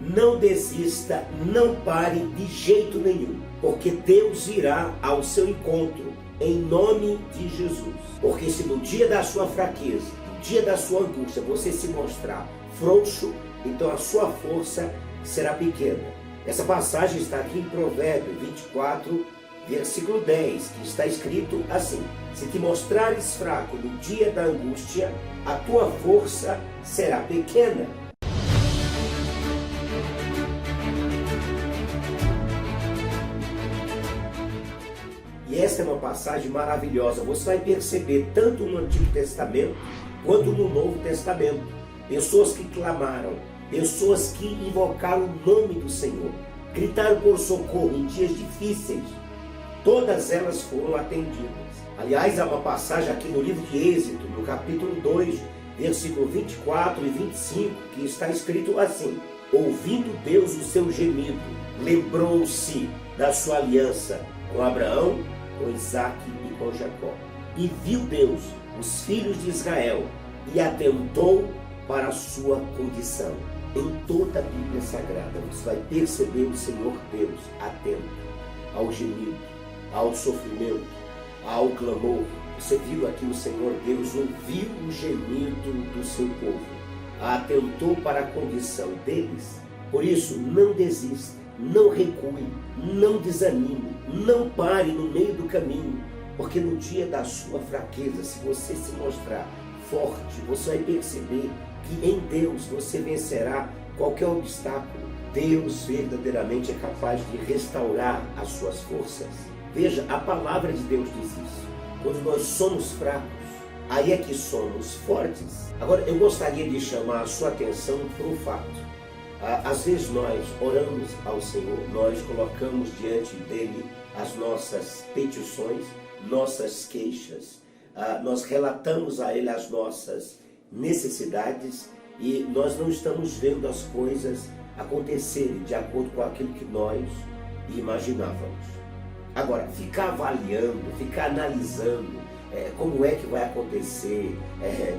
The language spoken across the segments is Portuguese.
não desista, não pare de jeito nenhum, porque Deus irá ao seu encontro, em nome de Jesus. Porque se no dia da sua fraqueza, no dia da sua angústia, você se mostrar frouxo, então a sua força será pequena. Essa passagem está aqui em Provérbios 24, versículo 10, que está escrito assim: se te mostrares fraco no dia da angústia, a tua força será pequena. E essa é uma passagem maravilhosa. Você vai perceber tanto no Antigo Testamento quanto no Novo Testamento. Pessoas que clamaram, pessoas que invocaram o nome do Senhor, gritaram por socorro em dias difíceis. Todas elas foram atendidas. Aliás, há uma passagem aqui no livro de Êxodo, no capítulo 2, versículo 24 e 25, que está escrito assim: ouvindo Deus o seu gemido, lembrou-se da sua aliança com Abraão, com Isaque e com Jacó. E viu Deus os filhos de Israel e atentou para a sua condição. Em toda a Bíblia Sagrada você vai perceber o Senhor Deus atento ao gemido, ao sofrimento, ao clamor. Você viu aqui o Senhor Deus ouviu o gemido do seu povo, atentou para a condição deles. Por isso, não desista, não recue, não desanime, não pare no meio do caminho, porque no dia da sua fraqueza, se você se mostrar forte, você vai perceber que em Deus você vencerá qualquer obstáculo. Deus verdadeiramente é capaz de restaurar as suas forças. Veja, a palavra de Deus diz isso. Quando nós somos fracos, aí é que somos fortes. Agora, eu gostaria de chamar a sua atenção para o fato. Às vezes nós oramos ao Senhor, nós colocamos diante dele as nossas petições, nossas queixas, nós relatamos a ele as nossas necessidades e nós não estamos vendo as coisas acontecerem de acordo com aquilo que nós imaginávamos. Agora, ficar avaliando, ficar analisando como é que vai acontecer,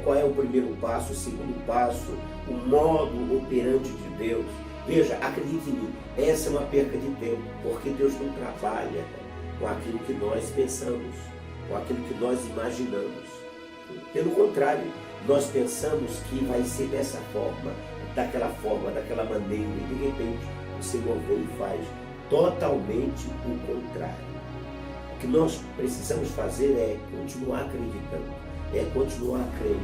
qual é o primeiro passo, o segundo passo, o modo operante de Deus. Veja, acredite em mim, essa é uma perca de tempo, porque Deus não trabalha com aquilo que nós pensamos, com aquilo que nós imaginamos. Pelo contrário, nós pensamos que vai ser dessa forma, daquela maneira, e de repente o Senhor vem e faz totalmente o contrário. O que nós precisamos fazer é continuar acreditando, é continuar crendo,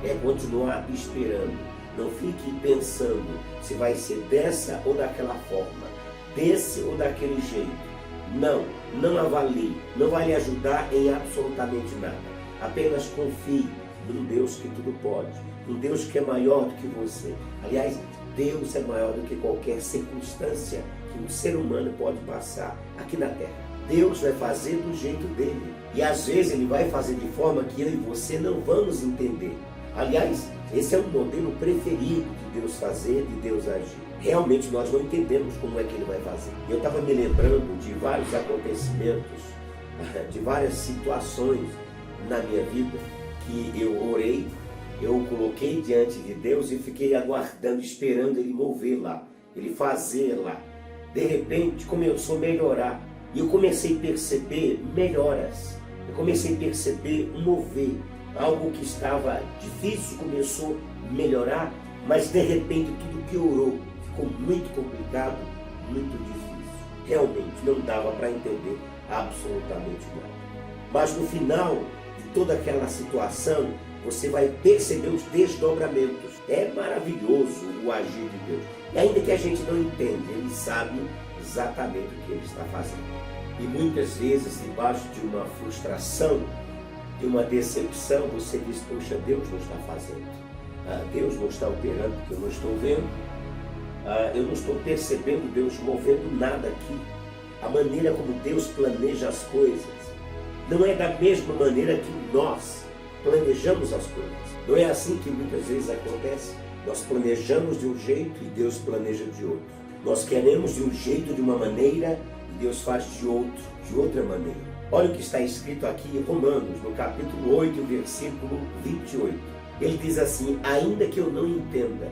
é continuar esperando. Não fique pensando se vai ser dessa ou daquela forma, desse ou daquele jeito. Não avalie, não vai lhe ajudar em absolutamente nada. Apenas confie num Deus que tudo pode, um Deus que é maior do que você. Aliás, Deus é maior do que qualquer circunstância que um ser humano pode passar aqui na terra. Deus vai fazer do jeito dele. E às vezes ele vai fazer de forma que eu e você não vamos entender. Aliás, esse é um modelo preferido de Deus fazer, de Deus agir. Realmente nós não entendemos como é que ele vai fazer. Eu estava me lembrando de vários acontecimentos, de várias situações na minha vida que eu orei, eu coloquei diante de Deus e fiquei aguardando, esperando ele mover lá, ele fazer lá. De repente começou a melhorar e eu comecei a perceber melhoras, eu comecei a perceber um mover. Algo que estava difícil começou a melhorar, mas de repente tudo piorou, ficou muito complicado, muito difícil. Realmente não dava para entender absolutamente nada. Mas no final de toda aquela situação, você vai perceber os desdobramentos. É maravilhoso o agir de Deus. E ainda que a gente não entenda, Ele sabe exatamente o que Ele está fazendo. E muitas vezes, debaixo de uma frustração, de uma decepção, você diz: poxa, Deus não está fazendo, Deus não está operando porque eu não estou vendo, eu não estou percebendo Deus movendo nada aqui. A maneira como Deus planeja as coisas não é da mesma maneira que nós planejamos as coisas. Não é assim que muitas vezes acontece. Nós planejamos de um jeito e Deus planeja de outro. Nós queremos de um jeito, de uma maneira, e Deus faz de outra maneira. Olha o que está escrito aqui em Romanos, no capítulo 8, versículo 28. Ele diz assim: ainda que eu não entenda,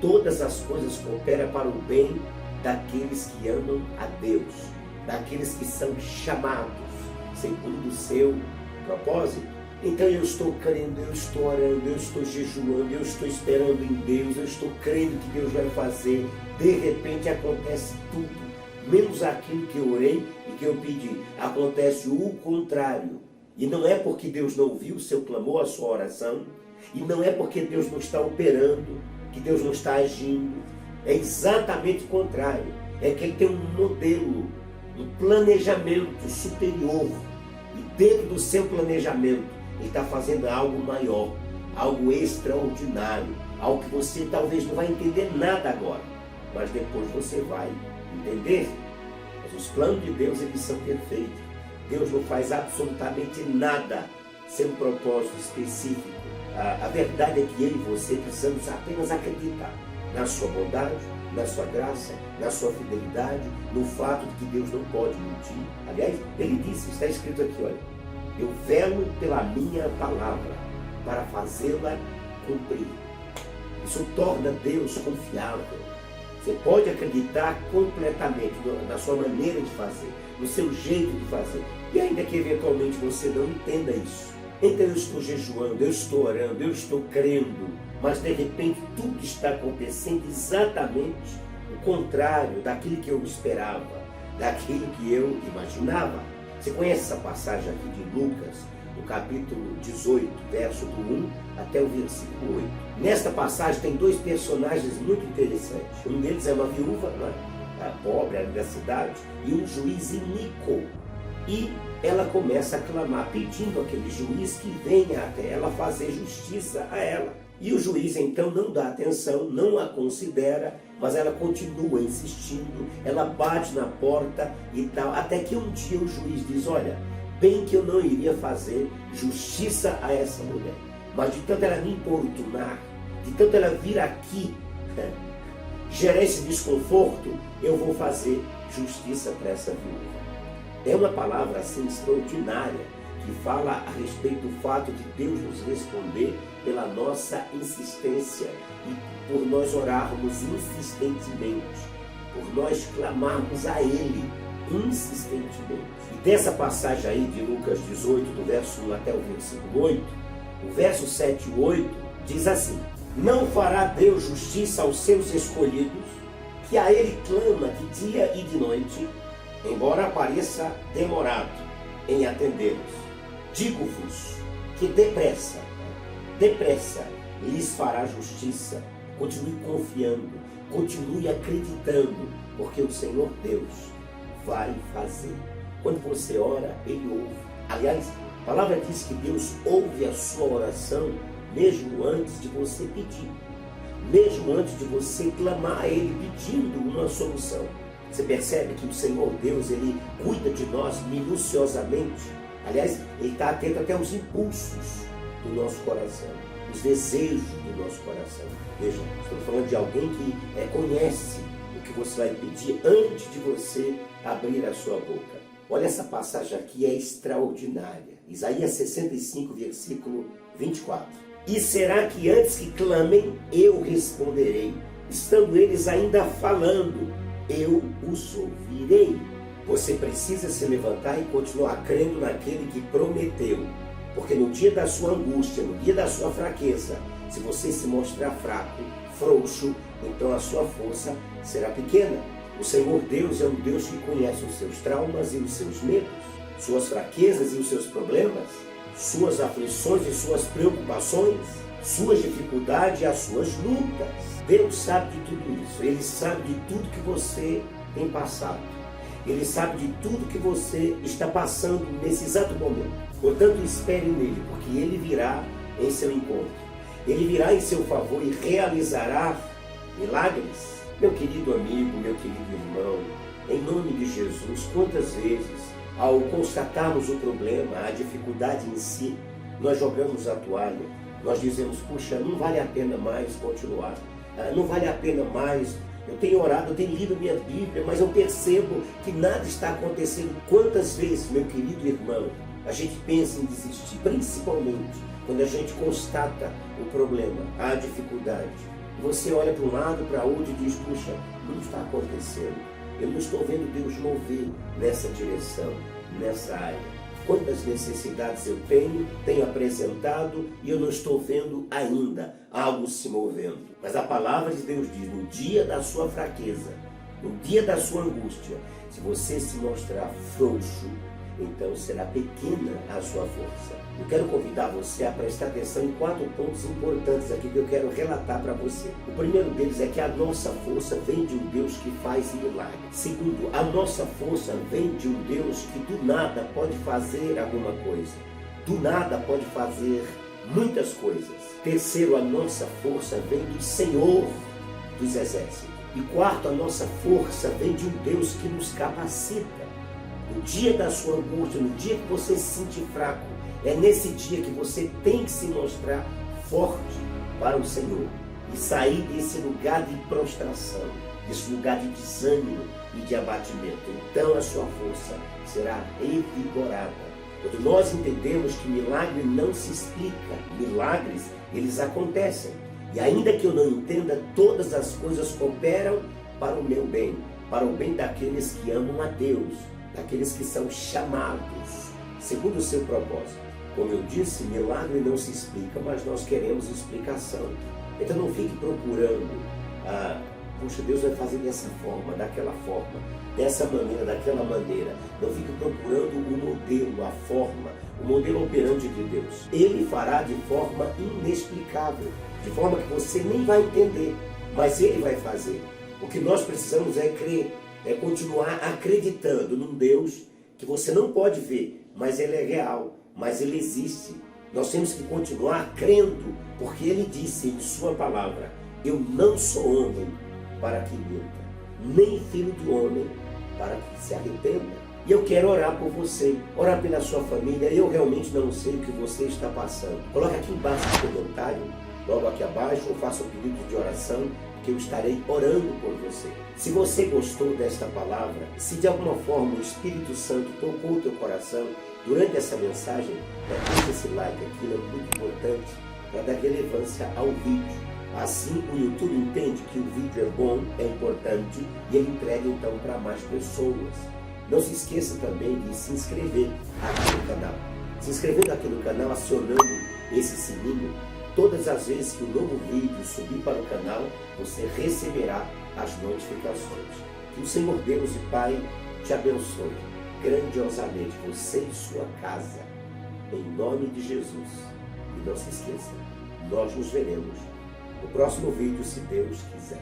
todas as coisas cooperam para o bem daqueles que amam a Deus, daqueles que são chamados segundo o seu propósito. Então eu estou crendo, eu estou orando, eu estou jejuando, eu estou esperando em Deus, eu estou crendo que Deus vai fazer. De repente acontece tudo, menos aquilo que eu orei e que eu pedi. Acontece o contrário. E não é porque Deus não ouviu o seu clamor, a sua oração, e não é porque Deus não está operando, que Deus não está agindo. É exatamente o contrário. É que Ele tem um modelo, um planejamento superior. E dentro do seu planejamento, Ele está fazendo algo maior, algo extraordinário, algo que você talvez não vai entender nada agora, mas depois você vai entender. Mas os planos de Deus, eles são perfeitos. Deus não faz absolutamente nada sem um propósito específico. A verdade é que eu e você precisamos apenas acreditar na sua bondade, na sua graça, na sua fidelidade, no fato de que Deus não pode mentir. Aliás, Ele disse, está escrito aqui, olha, eu velo pela minha palavra para fazê-la cumprir. Isso torna Deus confiável. Você pode acreditar completamente na sua maneira de fazer, no seu jeito de fazer. E ainda que eventualmente você não entenda isso. Então eu estou jejuando, eu estou orando, eu estou crendo, mas de repente tudo está acontecendo exatamente o contrário daquilo que eu esperava, daquilo que eu imaginava. Você conhece essa passagem aqui de Lucas, no capítulo 18, verso do 1 até o versículo 8. Nesta passagem tem dois personagens muito interessantes. Um deles é uma viúva, né? A pobre ali da cidade, e um juiz iníquo. E ela começa a clamar, pedindo àquele juiz que venha até ela fazer justiça a ela. E o juiz então não dá atenção, não a considera, mas ela continua insistindo, ela bate na porta e tal, até que um dia o juiz diz, olha, bem que eu não iria fazer justiça a essa mulher, mas de tanto ela me importunar, de tanto ela vir aqui, gerar esse desconforto, eu vou fazer justiça para essa viúva. É uma palavra assim extraordinária, que fala a respeito do fato de Deus nos responder pela nossa insistência e por nós orarmos insistentemente, por nós clamarmos a Ele insistentemente. E dessa passagem aí de Lucas 18, do verso 1 até o versículo 8, o verso 7 e 8 diz assim, não fará Deus justiça aos seus escolhidos, que a Ele clama de dia e de noite, embora pareça demorado em atendê-los. Digo-vos que depressa lhes fará justiça. Continue confiando, continue acreditando, porque o Senhor Deus vai fazer. Quando você ora, Ele ouve. Aliás, a palavra diz que Deus ouve a sua oração mesmo antes de você pedir, mesmo antes de você clamar a Ele pedindo uma solução. Você percebe que o Senhor Deus, Ele cuida de nós minuciosamente. Aliás, Ele está atento até aos impulsos do nosso coração, os desejos do nosso coração. Veja, estou falando de alguém que conhece o que você vai pedir antes de você abrir a sua boca. Olha, essa passagem aqui é extraordinária. Isaías 65, versículo 24. E será que antes que clamem, eu responderei, estando eles ainda falando, eu os ouvirei. Você precisa se levantar e continuar crendo naquele que prometeu. Porque no dia da sua angústia, no dia da sua fraqueza, se você se mostrar fraco, frouxo, então a sua força será pequena. O Senhor Deus é um Deus que conhece os seus traumas e os seus medos, suas fraquezas e os seus problemas, suas aflições e suas preocupações, suas dificuldades e as suas lutas. Deus sabe de tudo isso. Ele sabe de tudo que você tem passado. Ele sabe de tudo que você está passando nesse exato momento. Portanto, espere nele, porque ele virá em seu encontro. Ele virá em seu favor e realizará milagres. Meu querido amigo, meu querido irmão, em nome de Jesus, quantas vezes, ao constatarmos o problema, a dificuldade em si, nós jogamos a toalha, nós dizemos, puxa, não vale a pena mais continuar, não vale a pena mais, eu tenho orado, eu tenho lido minha Bíblia, mas eu percebo que nada está acontecendo. Quantas vezes, meu querido irmão, a gente pensa em desistir, principalmente quando a gente constata o problema, a dificuldade. Você olha para um lado, para outro e diz, puxa, não está acontecendo. Eu não estou vendo Deus mover nessa direção, nessa área. Quantas necessidades eu tenho apresentado e eu não estou vendo ainda algo se movendo. Mas a palavra de Deus diz, no dia da sua fraqueza, no dia da sua angústia, se você se mostrar frouxo, então será pequena a sua força. Eu quero convidar você a prestar atenção em 4 pontos importantes aqui que eu quero relatar para você. O primeiro deles é que a nossa força vem de um Deus que faz milagres. Segundo, a nossa força vem de um Deus que do nada pode fazer alguma coisa. Do nada pode fazer muitas coisas. Terceiro, a nossa força vem do Senhor dos Exércitos. E quarto, a nossa força vem de um Deus que nos capacita. No dia da sua angústia, no dia que você se sentir fraco, é nesse dia que você tem que se mostrar forte para o Senhor e sair desse lugar de prostração, desse lugar de desânimo e de abatimento. Então a sua força será revigorada. Quando nós entendemos que milagre não se explica, milagres eles acontecem. E ainda que eu não entenda, todas as coisas cooperam para o meu bem, para o bem daqueles que amam a Deus, daqueles que são chamados segundo o seu propósito. Como eu disse, milagre não se explica, mas nós queremos explicação. Então não fique procurando, puxa, Deus vai fazer dessa forma, daquela forma, dessa maneira, daquela maneira. Não fique procurando o modelo, a forma, o modelo operante de Deus. Ele fará de forma inexplicável, de forma que você nem vai entender, mas Ele vai fazer. O que nós precisamos é crer, é continuar acreditando num Deus que você não pode ver, mas Ele é real, mas Ele existe. Nós temos que continuar crendo, porque Ele disse em sua palavra, eu não sou homem para que minta, nem filho de homem para que se arrependa. E eu quero orar por você, orar pela sua família. Eu realmente não sei o que você está passando. Coloque aqui embaixo no comentário, logo aqui abaixo, ou faça um pedido de oração, que eu estarei orando por você. Se você gostou desta palavra, se de alguma forma o Espírito Santo tocou o teu coração durante essa mensagem, deixa esse like aqui, é muito importante para dar relevância ao vídeo. Assim o YouTube entende que o vídeo é bom, é importante e ele entrega então para mais pessoas. Não se esqueça também de se inscrever aqui no canal. Se inscrevendo aqui no canal, acionando esse sininho, todas as vezes que o novo vídeo subir para o canal, você receberá as notificações. Que o Senhor Deus e Pai te abençoe grandiosamente, você e sua casa, em nome de Jesus. E não se esqueça, nós nos veremos no próximo vídeo, se Deus quiser.